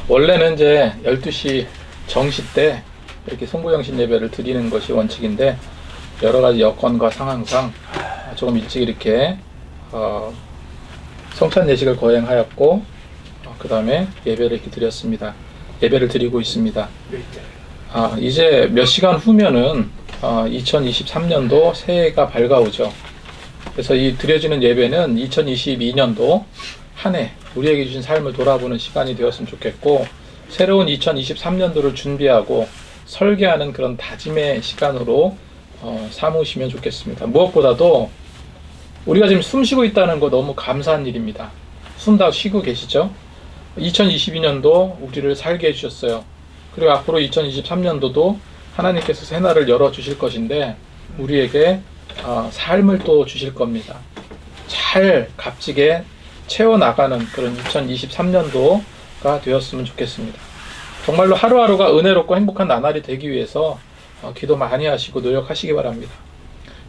원래는 이제 12시 정시 때 이렇게 송구영신 예배를 드리는 것이 원칙인데, 여러 가지 여건과 상황상 조금 일찍 이렇게 성찬 예식을 거행하였고, 그 다음에 예배를 이렇게 드렸습니다. 예배를 드리고 있습니다. 이제 몇 시간 후면은 2023년도 새해가 밝아오죠. 그래서 이 드려지는 예배는 2022년도 한 해 우리에게 주신 삶을 돌아보는 시간이 되었으면 좋겠고, 새로운 2023년도를 준비하고 설계하는 그런 다짐의 시간으로 삼으시면 좋겠습니다. 무엇보다도 우리가 지금 숨 쉬고 있다는 거 너무 감사한 일입니다. 숨 다 쉬고 계시죠? 2022년도 우리를 살게 해주셨어요. 그리고 앞으로 2023년도도 하나님께서 새날을 열어주실 것인데, 우리에게 삶을 또 주실 겁니다. 잘 값지게 채워나가는 그런 2023년도가 되었으면 좋겠습니다. 정말로 하루하루가 은혜롭고 행복한 나날이 되기 위해서 기도 많이 하시고 노력하시기 바랍니다.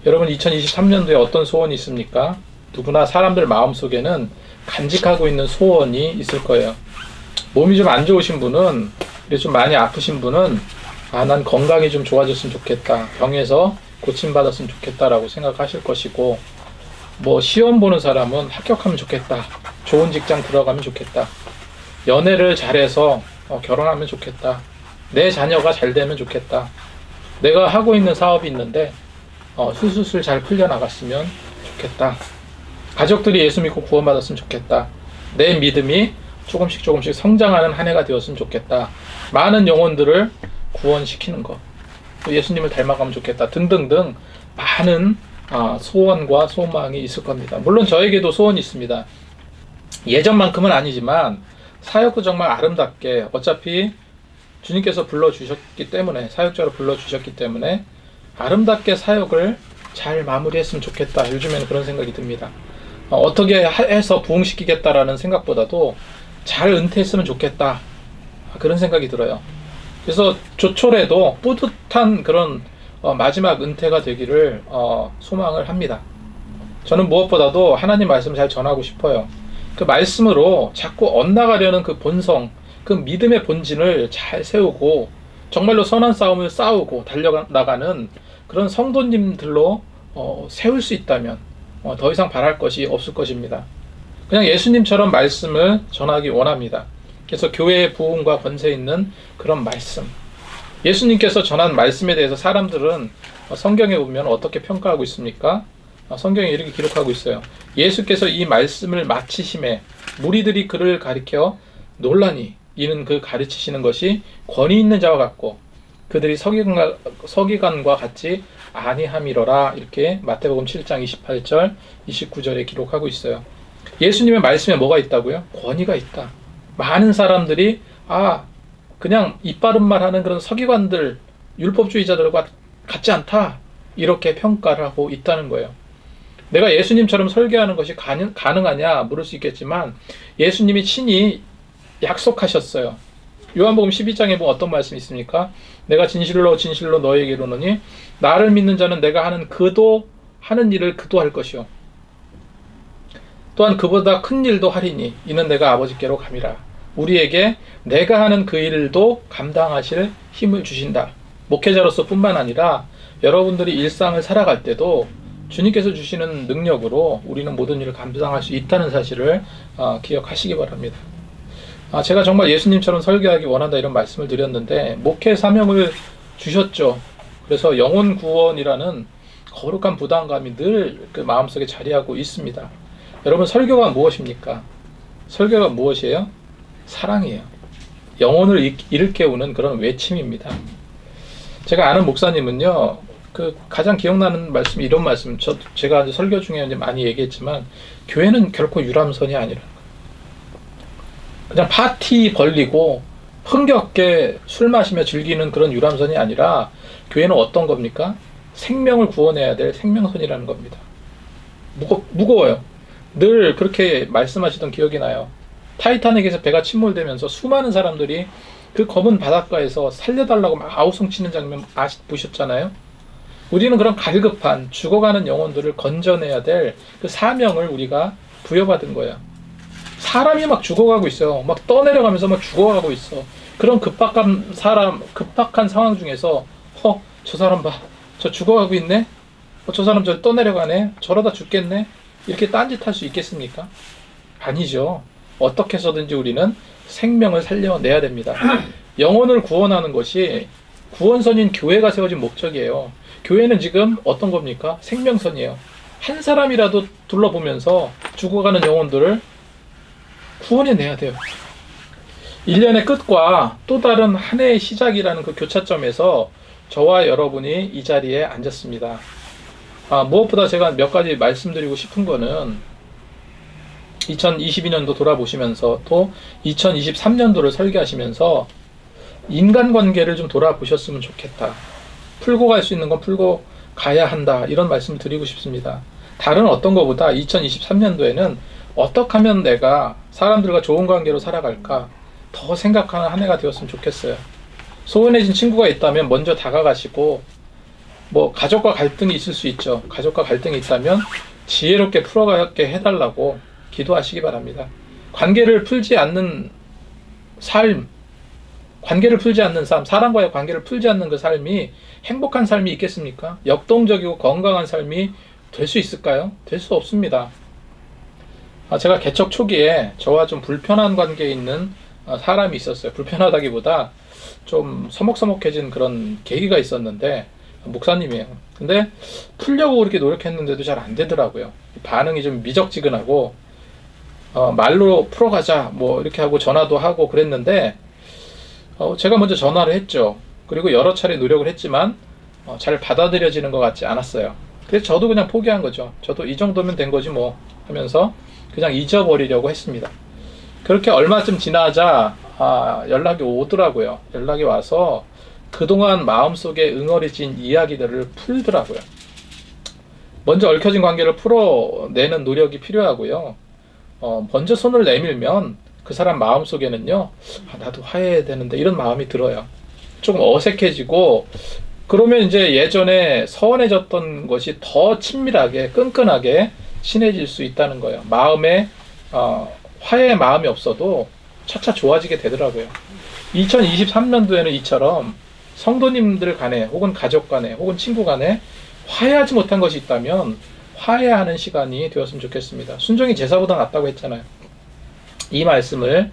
여러분, 2023년도에 어떤 소원이 있습니까? 누구나 사람들 마음속에는 간직하고 있는 소원이 있을 거예요. 몸이 좀 안 좋으신 분은, 좀 많이 아프신 분은 난 건강이 좀 좋아졌으면 좋겠다, 병에서 고침받았으면 좋겠다라고 생각하실 것이고, 시험 보는 사람은 합격하면 좋겠다, 좋은 직장 들어가면 좋겠다, 연애를 잘해서 결혼하면 좋겠다, 내 자녀가 잘 되면 좋겠다, 내가 하고 있는 사업이 있는데 술술 잘 풀려나갔으면 좋겠다, 가족들이 예수 믿고 구원받았으면 좋겠다, 내 믿음이 조금씩 성장하는 한 해가 되었으면 좋겠다, 많은 영혼들을 구원시키는 것, 또 예수님을 닮아가면 좋겠다 등등등 많은 소원과 소망이 있을 겁니다. 물론 저에게도 소원이 있습니다. 예전만큼은 아니지만 사역도 정말 아름답게, 어차피 주님께서 불러주셨기 때문에, 사역자로 불러주셨기 때문에 아름답게 사역을 잘 마무리했으면 좋겠다, 요즘에는 그런 생각이 듭니다. 어떻게 해서 부흥시키겠다라는 생각보다도 잘 은퇴했으면 좋겠다, 그런 생각이 들어요. 그래서 조촐해도 뿌듯한 그런 마지막 은퇴가 되기를 소망을 합니다. 저는 무엇보다도 하나님 말씀을 잘 전하고 싶어요. 그 말씀으로 자꾸 엇나가려는 그 본성, 그 믿음의 본진을 잘 세우고 정말로 선한 싸움을 싸우고 달려나가는 그런 성도님들로 세울 수 있다면 더 이상 바랄 것이 없을 것입니다. 그냥 예수님처럼 말씀을 전하기 원합니다. 그래서 교회의 부흥과 권세 있는 그런 말씀, 예수님께서 전한 말씀에 대해서 사람들은 성경에 보면 어떻게 평가하고 있습니까? 성경에 이렇게 기록하고 있어요. 예수께서 이 말씀을 마치심에 무리들이 그를 가리켜 놀라니 이는 그 가르치시는 것이 권위 있는 자와 같고 그들이 서기관과 같지 아니함이로라, 이렇게 마태복음 7장 28절 29절에 기록하고 있어요. 예수님의 말씀에 뭐가 있다고요? 권위가 있다. 많은 사람들이 그냥 이빠른 말 하는 그런 서기관들, 율법주의자들과 같지 않다, 이렇게 평가를 하고 있다는 거예요. 내가 예수님처럼 설교하는 것이 가능하냐 물을 수 있겠지만, 예수님이 친히 약속하셨어요. 요한복음 12장에 보면 어떤 말씀이 있습니까? 내가 진실로 너에게 이르노니 나를 믿는 자는 내가 하는 일을 그도 할 것이요 또한 그보다 큰 일도 하리니 이는 내가 아버지께로 감이라. 우리에게 내가 하는 그 일도 감당하실 힘을 주신다. 목회자로서 뿐만 아니라 여러분들이 일상을 살아갈 때도 주님께서 주시는 능력으로 우리는 모든 일을 감당할 수 있다는 사실을 기억하시기 바랍니다. 제가 정말 예수님처럼 설교하기 원한다, 이런 말씀을 드렸는데, 목회 사명을 주셨죠. 그래서 영혼 구원이라는 거룩한 부담감이 늘 그 마음속에 자리하고 있습니다. 여러분, 설교가 무엇입니까? 설교가 무엇이에요? 사랑이에요. 영혼을 일깨우는 그런 외침입니다. 제가 아는 목사님은요, 가장 기억나는 말씀이 이런 말씀, 제가 설교 중에 많이 얘기했지만, 교회는 결코 유람선이 아니라 그냥 파티 벌리고 흥겹게 술 마시며 즐기는 그런 유람선이 아니라, 교회는 어떤 겁니까? 생명을 구원해야 될 생명선이라는 겁니다. 무거워요. 늘 그렇게 말씀하시던 기억이 나요. 타이타닉에서 배가 침몰되면서 수많은 사람들이 그 검은 바닷가에서 살려달라고 막 아우성치는 장면 보셨잖아요. 우리는 그런 갈급한 죽어가는 영혼들을 건져내야 될 그 사명을 우리가 부여받은 거예요. 사람이 막 죽어가고 있어요. 막 떠내려가면서 막 죽어가고 있어. 그런 급박한 상황 중에서 저 사람 봐. 저 죽어가고 있네. 저 사람 저 떠내려가네. 저러다 죽겠네. 이렇게 딴짓할 수 있겠습니까? 아니죠. 어떻게 해서든지 우리는 생명을 살려내야 됩니다. 영혼을 구원하는 것이 구원선인 교회가 세워진 목적이에요. 교회는 지금 어떤 겁니까? 생명선이에요. 한 사람이라도 둘러보면서 죽어가는 영혼들을 구원해내야 돼요. 1년의 끝과 또 다른 한 해의 시작이라는 그 교차점에서 저와 여러분이 이 자리에 앉았습니다. 무엇보다 제가 몇 가지 말씀드리고 싶은 거는 2022년도 돌아보시면서 또 2023년도를 설계하시면서 인간관계를 좀 돌아보셨으면 좋겠다. 풀고 갈 수 있는 건 풀고 가야 한다. 이런 말씀을 드리고 싶습니다. 다른 어떤 것보다 2023년도에는 어떻게 하면 내가 사람들과 좋은 관계로 살아갈까 더 생각하는 한 해가 되었으면 좋겠어요. 소원해진 친구가 있다면 먼저 다가가시고, 가족과 갈등이 있을 수 있죠. 가족과 갈등이 있다면 지혜롭게 풀어가게 해달라고 기도하시기 바랍니다. 관계를 풀지 않는 삶, 사람과의 관계를 풀지 않는 그 삶이 행복한 삶이 있겠습니까? 역동적이고 건강한 삶이 될 수 있을까요? 될 수 없습니다. 제가 개척 초기에 저와 좀 불편한 관계에 있는 사람이 있었어요. 불편하다기보다 좀 서먹서먹해진 그런 계기가 있었는데, 목사님이에요. 근데 풀려고 그렇게 노력했는데도 잘 안 되더라고요. 반응이 좀 미적지근하고, 말로 풀어가자 이렇게 하고 전화도 하고 그랬는데, 제가 먼저 전화를 했죠. 그리고 여러 차례 노력을 했지만 잘 받아들여지는 것 같지 않았어요. 그래서 저도 그냥 포기한 거죠. 저도 이 정도면 된 거지 하면서 그냥 잊어버리려고 했습니다. 그렇게 얼마쯤 지나자 연락이 오더라고요. 연락이 와서 그동안 마음속에 응어리진 이야기들을 풀더라고요. 먼저 얽혀진 관계를 풀어내는 노력이 필요하고요. 먼저 손을 내밀면 그 사람 마음속에는요, 나도 화해해야 되는데 이런 마음이 들어요. 조금 어색해지고, 그러면 이제 예전에 서운해졌던 것이 더 친밀하게 끈끈하게 친해질 수 있다는 거예요. 마음에 화해의 마음이 없어도 차차 좋아지게 되더라고요. 2023년도에는 이처럼 성도님들 간에 혹은 가족 간에 혹은 친구 간에 화해하지 못한 것이 있다면 화해하는 시간이 되었으면 좋겠습니다. 순종이 제사보다 낫다고 했잖아요. 이 말씀을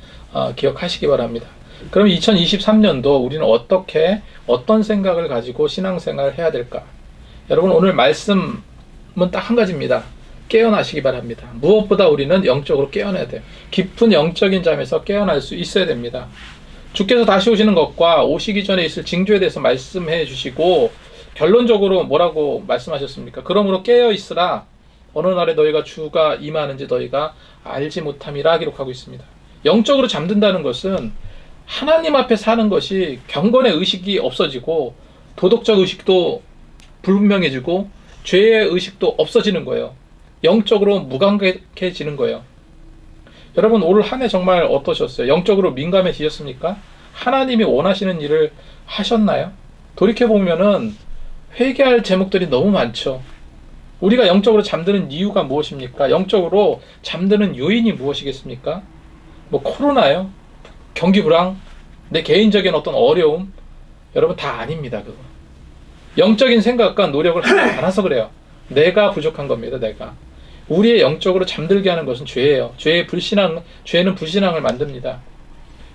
기억하시기 바랍니다. 그럼 2023년도 우리는 어떤 생각을 가지고 신앙생활을 해야 될까? 여러분, 오늘 말씀은 딱 한 가지입니다. 깨어나시기 바랍니다. 무엇보다 우리는 영적으로 깨어나야 돼요. 깊은 영적인 잠에서 깨어날 수 있어야 됩니다. 주께서 다시 오시는 것과 오시기 전에 있을 징조에 대해서 말씀해 주시고, 결론적으로 뭐라고 말씀하셨습니까? 그러므로 깨어 있으라. 어느 날에 너희가 주가 임하는지 너희가 알지 못함이라 기록하고 있습니다. 영적으로 잠든다는 것은 하나님 앞에 사는 것이 경건의 의식이 없어지고, 도덕적 의식도 불분명해지고, 죄의 의식도 없어지는 거예요. 영적으로 무감각해지는 거예요. 여러분, 올 한 해 정말 어떠셨어요? 영적으로 민감해지셨습니까? 하나님이 원하시는 일을 하셨나요? 돌이켜보면은 회개할 제목들이 너무 많죠. 우리가 영적으로 잠드는 이유가 무엇입니까? 영적으로 잠드는 요인이 무엇이겠습니까? 코로나요? 경기 불황? 내 개인적인 어떤 어려움? 여러분, 다 아닙니다. 그거. 영적인 생각과 노력을 하지 않아서 그래요. 내가 부족한 겁니다. 내가. 우리의 영적으로 잠들게 하는 것은 죄예요. 죄는 불신앙을 만듭니다.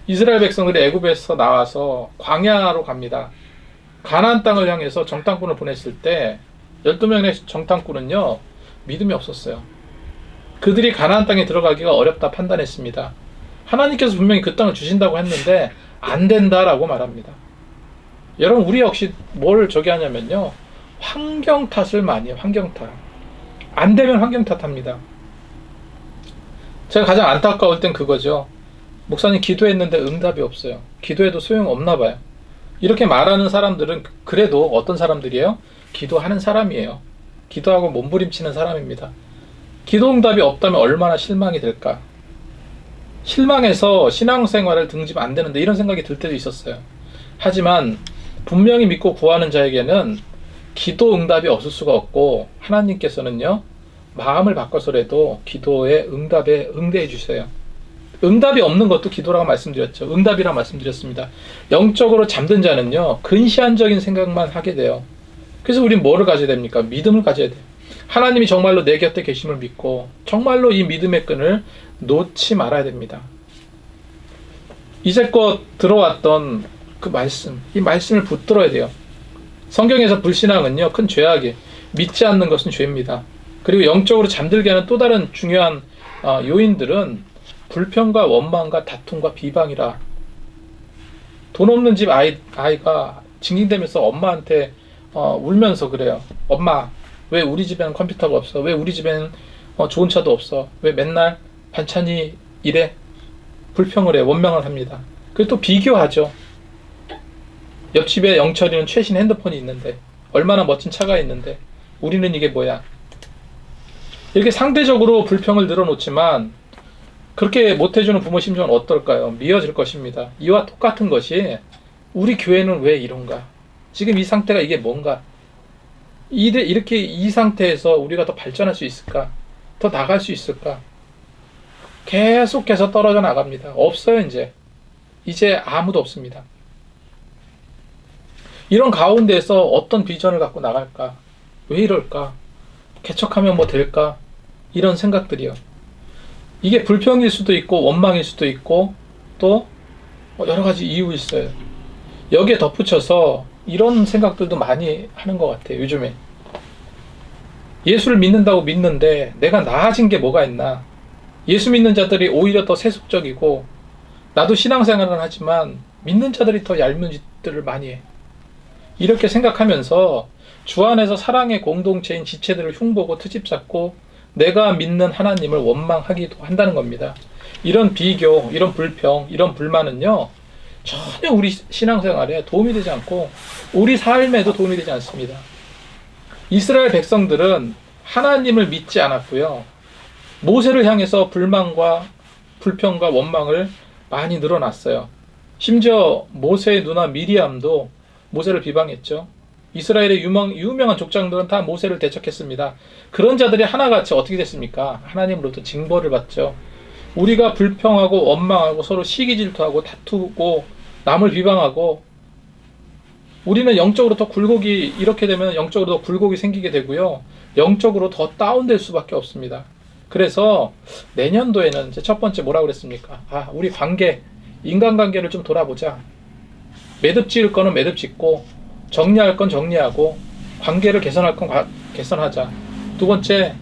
이스라엘 백성들이 애굽에서 나와서 광야로 갑니다. 가나안 땅을 향해서 정탐꾼을 보냈을 때 12명의 정탐꾼은요, 믿음이 없었어요. 그들이 가나안 땅에 들어가기가 어렵다 판단했습니다. 하나님께서 분명히 그 땅을 주신다고 했는데 안 된다라고 말합니다. 여러분, 우리 역시 뭘 하냐면요, 환경 탓을 많이 해요. 환경 탓. 안 되면 환경 탓합니다. 제가 가장 안타까울 땐 그거죠. 목사님 기도했는데 응답이 없어요. 기도해도 소용없나 봐요. 이렇게 말하는 사람들은 그래도 어떤 사람들이에요? 기도하는 사람이에요. 기도하고 몸부림치는 사람입니다. 기도 응답이 없다면 얼마나 실망이 될까? 실망해서 신앙생활을 등지면 안 되는데 이런 생각이 들 때도 있었어요. 하지만 분명히 믿고 구하는 자에게는 기도 응답이 없을 수가 없고, 하나님께서는요, 마음을 바꿔서라도 기도의 응답에 응대해 주세요. 응답이 없는 것도 기도라고 말씀드렸죠. 응답이라고 말씀드렸습니다. 영적으로 잠든 자는요, 근시안적인 생각만 하게 돼요. 그래서 우린 뭐를 가져야 됩니까? 믿음을 가져야 돼요. 하나님이 정말로 내 곁에 계심을 믿고 정말로 이 믿음의 끈을 놓지 말아야 됩니다. 이제껏 들어왔던 그 말씀, 이 말씀을 붙들어야 돼요. 성경에서 불신앙은요, 큰 죄악이에요. 믿지 않는 것은 죄입니다. 그리고 영적으로 잠들게 하는 또 다른 중요한 요인들은 불평과 원망과 다툼과 비방이라. 돈 없는 집 아이가 징징대면서 엄마한테 울면서 그래요. 엄마, 왜 우리 집에는 컴퓨터가 없어? 왜 우리 집에는 좋은 차도 없어? 왜 맨날 반찬이 이래? 불평을 해, 원망을 합니다. 그리고 또 비교하죠. 옆집에 영철이는 최신 핸드폰이 있는데, 얼마나 멋진 차가 있는데 우리는 이게 뭐야? 이렇게 상대적으로 불평을 늘어놓지만 그렇게 못해주는 부모 심정은 어떨까요? 미어질 것입니다. 이와 똑같은 것이 우리 교회는 왜 이런가? 지금 이 상태가 이게 뭔가? 이렇게 이 상태에서 우리가 더 발전할 수 있을까? 더 나갈 수 있을까? 계속해서 떨어져 나갑니다. 없어요, 이제 아무도 없습니다. 이런 가운데에서 어떤 비전을 갖고 나갈까? 왜 이럴까? 개척하면 뭐 될까? 이런 생각들이요. 이게 불평일 수도 있고 원망일 수도 있고 또 여러 가지 이유 있어요. 여기에 덧붙여서 이런 생각들도 많이 하는 것 같아요. 요즘에 예수를 믿는다고 믿는데 내가 나아진 게 뭐가 있나? 예수 믿는 자들이 오히려 더 세속적이고 나도 신앙생활은 하지만 믿는 자들이 더 얄미운 짓들을 많이 해. 이렇게 생각하면서 주 안에서 사랑의 공동체인 지체들을 흉보고 트집 잡고 내가 믿는 하나님을 원망하기도 한다는 겁니다. 이런 비교, 이런 불평, 이런 불만은요, 전혀 우리 신앙생활에 도움이 되지 않고 우리 삶에도 도움이 되지 않습니다. 이스라엘 백성들은 하나님을 믿지 않았고요. 모세를 향해서 불만과 불평과 원망을 많이 늘어놨어요. 심지어 모세의 누나 미리암도 모세를 비방했죠. 이스라엘의 유명한 족장들은 다 모세를 대적했습니다. 그런 자들이 하나같이 어떻게 됐습니까? 하나님으로부터 징벌을 받죠. 우리가 불평하고 원망하고 서로 시기질투하고 다투고 남을 비방하고 우리는 영적으로 더 굴곡이 이렇게 되면 영적으로 더 굴곡이 생기게 되고요. 영적으로 더 다운될 수밖에 없습니다. 그래서 내년도에는 이제 첫 번째 뭐라고 그랬습니까? 우리 인간관계를 좀 돌아보자. 매듭 지을 거는 매듭 짓고 정리할 건 정리하고 관계를 개선할 건 개선하자. 두 번째,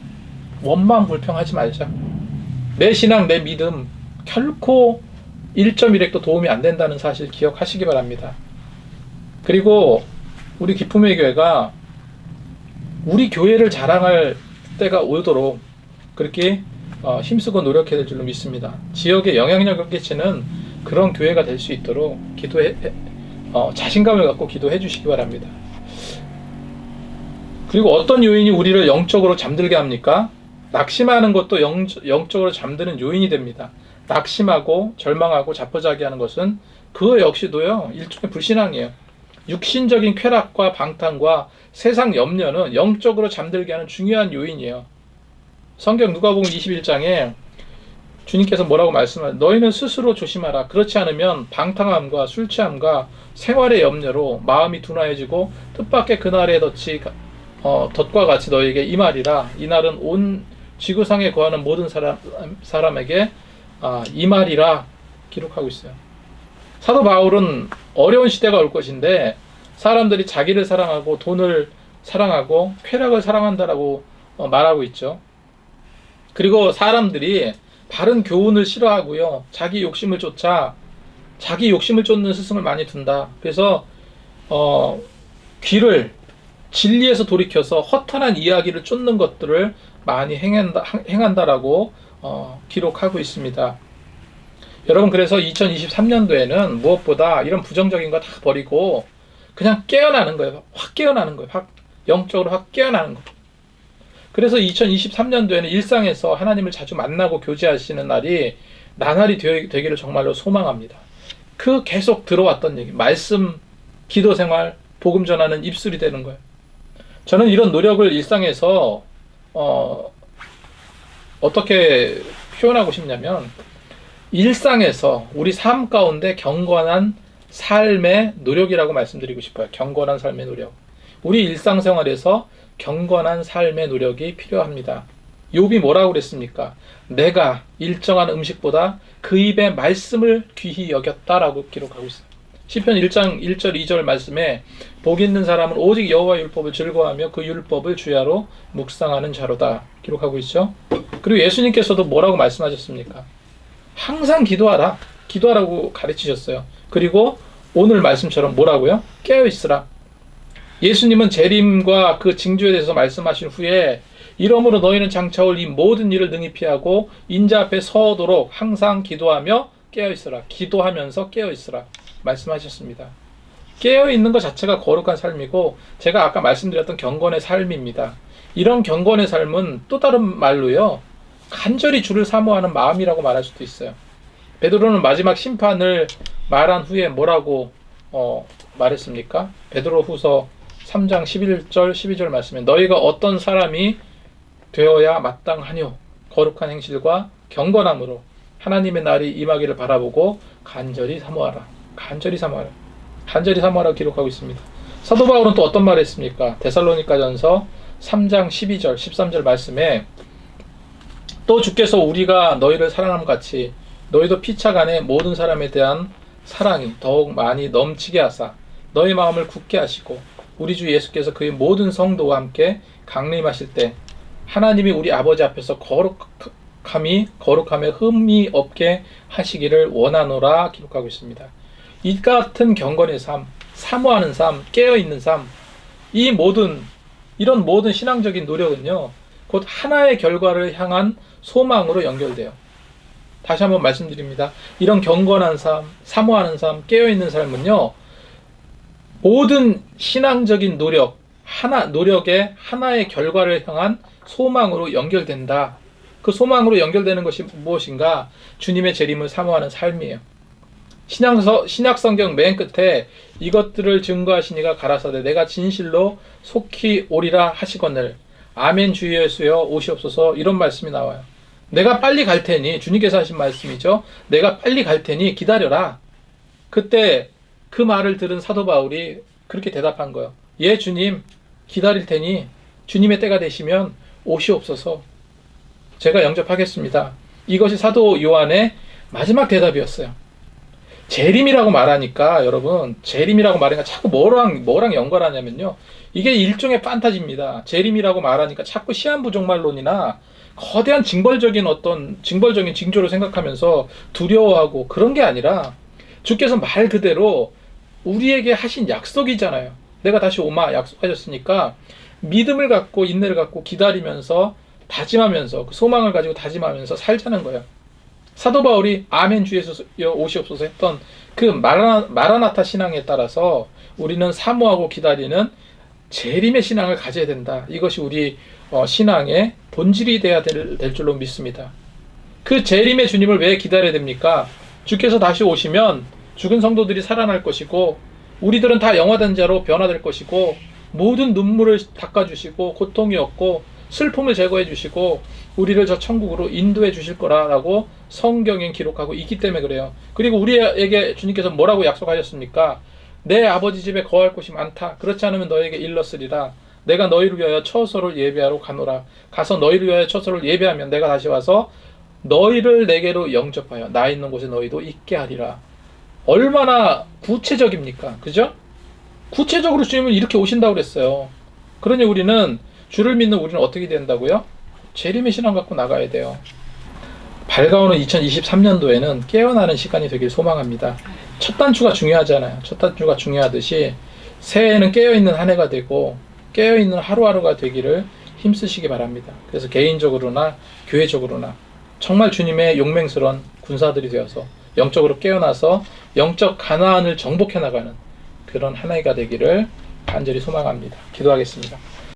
원망 불평하지 말자. 내 신앙, 내 믿음 결코 1.1핵도 도움이 안 된다는 사실 기억하시기 바랍니다. 그리고 우리 기쁨의 교회가 우리 교회를 자랑할 때가 오도록 그렇게 힘쓰고 노력해야 될 줄로 믿습니다. 지역에 영향력을 끼치는 그런 교회가 될 수 있도록 자신감을 갖고 기도해 주시기 바랍니다. 그리고 어떤 요인이 우리를 영적으로 잠들게 합니까? 낙심하는 것도 영적으로 잠드는 요인이 됩니다. 낙심하고 절망하고 자포자기하는 것은 그거 역시도요, 일종의 불신앙이에요. 육신적인 쾌락과 방탕과 세상 염려는 영적으로 잠들게 하는 중요한 요인이에요. 성경 누가복음 21장에 주님께서 뭐라고 말씀하세요? 너희는 스스로 조심하라. 그렇지 않으면 방탕함과 술 취함과 생활의 염려로 마음이 둔화해지고 뜻밖의 그날의 덫과 같이 너희에게 임하리라. 이날은 온 지구상에 거하는 모든 사람에게 임하리라 기록하고 있어요. 사도 바울은 어려운 시대가 올 것인데 사람들이 자기를 사랑하고 돈을 사랑하고 쾌락을 사랑한다라고 말하고 있죠. 그리고 사람들이 바른 교훈을 싫어하고요. 자기 욕심을 쫓는 스승을 많이 둔다. 그래서 귀를 진리에서 돌이켜서 허탄한 이야기를 쫓는 것들을 많이 행한다라고 기록하고 있습니다. 여러분, 그래서 2023년도에는 무엇보다 이런 부정적인 거 다 버리고 그냥 깨어나는 거예요. 확 깨어나는 거예요. 영적으로 확 깨어나는 거. 그래서 2023년도에는 일상에서 하나님을 자주 만나고 교제하시는 날이 나날이 되기를 정말로 소망합니다. 그 계속 들어왔던 얘기, 말씀, 기도 생활, 복음 전하는 입술이 되는 거예요. 저는 이런 노력을 일상에서 어떻게 표현하고 싶냐면 일상에서 우리 삶 가운데 경건한 삶의 노력이라고 말씀드리고 싶어요. 경건한 삶의 노력. 우리 일상생활에서 경건한 삶의 노력이 필요합니다. 욥이 뭐라고 그랬습니까? 내가 일정한 음식보다 그 입의 말씀을 귀히 여겼다라고 기록하고 있어요. 시편 1장 1절 2절 말씀에 복 있는 사람은 오직 여호와의 율법을 즐거워하며 그 율법을 주야로 묵상하는 자로다 기록하고 있죠. 그리고 예수님께서도 뭐라고 말씀하셨습니까? 항상 기도하라. 기도하라고 가르치셨어요. 그리고 오늘 말씀처럼 뭐라고요? 깨어있으라. 예수님은 재림과 그 징조에 대해서 말씀하신 후에 이러므로 너희는 장차올 이 모든 일을 능히 피하고 인자 앞에 서도록 항상 기도하며 깨어있으라. 기도하면서 깨어있으라 말씀하셨습니다. 깨어있는 것 자체가 거룩한 삶이고 제가 아까 말씀드렸던 경건의 삶입니다. 이런 경건의 삶은 또 다른 말로요, 간절히 주를 사모하는 마음이라고 말할 수도 있어요. 베드로는 마지막 심판을 말한 후에 뭐라고 말했습니까? 베드로 후서 3장 11절 12절 말씀에 너희가 어떤 사람이 되어야 마땅하뇨 거룩한 행실과 경건함으로 하나님의 날이 임하기를 바라보고 간절히 사모하라. 간절히 사모하라. 간절히 사모하라고 기록하고 있습니다. 사도 바울은 또 어떤 말을 했습니까? 데살로니가전서 3장 12절 13절 말씀에 또 주께서 우리가 너희를 사랑함 같이 너희도 피차간에 모든 사람에 대한 사랑이 더욱 많이 넘치게 하사 너희 마음을 굳게 하시고 우리 주 예수께서 그의 모든 성도와 함께 강림하실 때 하나님이 우리 아버지 앞에서 거룩함에 흠이 없게 하시기를 원하노라 기록하고 있습니다. 이 같은 경건의 삶, 사모하는 삶, 깨어있는 삶, 이런 모든 신앙적인 노력은요, 곧 하나의 결과를 향한 소망으로 연결돼요. 다시 한번 말씀드립니다. 이런 경건한 삶, 사모하는 삶, 깨어있는 삶은요, 모든 신앙적인 노력의 하나의 결과를 향한 소망으로 연결된다. 그 소망으로 연결되는 것이 무엇인가? 주님의 재림을 사모하는 삶이에요. 신약 성경 맨 끝에 이것들을 증거하시니가 가라사대 내가 진실로 속히 오리라 하시거늘 아멘 주 예수여 오시옵소서 이런 말씀이 나와요. 내가 빨리 갈 테니 주님께서 하신 말씀이죠. 내가 빨리 갈 테니 기다려라. 그때 그 말을 들은 사도 바울이 그렇게 대답한 거예요. 예 주님 기다릴 테니 주님의 때가 되시면 오시옵소서. 제가 영접하겠습니다. 이것이 사도 요한의 마지막 대답이었어요. 재림이라고 말하니까 여러분 재림이라고 말하니까 자꾸 뭐랑 연관하냐면요. 이게 일종의 판타지입니다. 재림이라고 말하니까 자꾸 시한부종말론이나 거대한 징벌적인 징조를 생각하면서 두려워하고 그런 게 아니라 주께서 말 그대로 우리에게 하신 약속이잖아요. 내가 다시 오마 약속하셨으니까 믿음을 갖고 인내를 갖고 기다리면서 다짐하면서 그 소망을 가지고 다짐하면서 살자는 거예요. 사도 바울이 아멘 주 예수 오시옵소서 했던 그 마라나타 신앙에 따라서 우리는 사모하고 기다리는 재림의 신앙을 가져야 된다. 이것이 우리 신앙의 본질이 돼야 될 줄로 믿습니다. 그 재림의 주님을 왜 기다려야 됩니까? 주께서 다시 오시면 죽은 성도들이 살아날 것이고 우리들은 다 영화된 자로 변화될 것이고 모든 눈물을 닦아주시고 고통이 없고 슬픔을 제거해 주시고 우리를 저 천국으로 인도해 주실 거라고 성경엔 기록하고 있기 때문에 그래요. 그리고 우리에게 주님께서 뭐라고 약속하셨습니까? 내 아버지 집에 거할 곳이 많다. 그렇지 않으면 너에게 일렀으리라. 내가 너희를 위하여 처소를 예비하러 가노라. 가서 너희를 위하여 처소를 예비하면 내가 다시 와서 너희를 내게로 영접하여 나 있는 곳에 너희도 있게 하리라. 얼마나 구체적입니까? 그죠? 구체적으로 주님은 이렇게 오신다고 그랬어요. 그러니 우리는 주를 믿는 우리는 어떻게 된다고요? 재림의 신앙 갖고 나가야 돼요. 밝아오는 2023년도에는 깨어나는 시간이 되길 소망합니다. 첫 단추가 중요하잖아요. 첫 단추가 중요하듯이 새해에는 깨어있는 한 해가 되고 깨어있는 하루하루가 되기를 힘쓰시기 바랍니다. 그래서 개인적으로나 교회적으로나 정말 주님의 용맹스러운 군사들이 되어서 영적으로 깨어나서 영적 가나안을 정복해 나가는 그런 한 해가 되기를 간절히 소망합니다. 기도하겠습니다.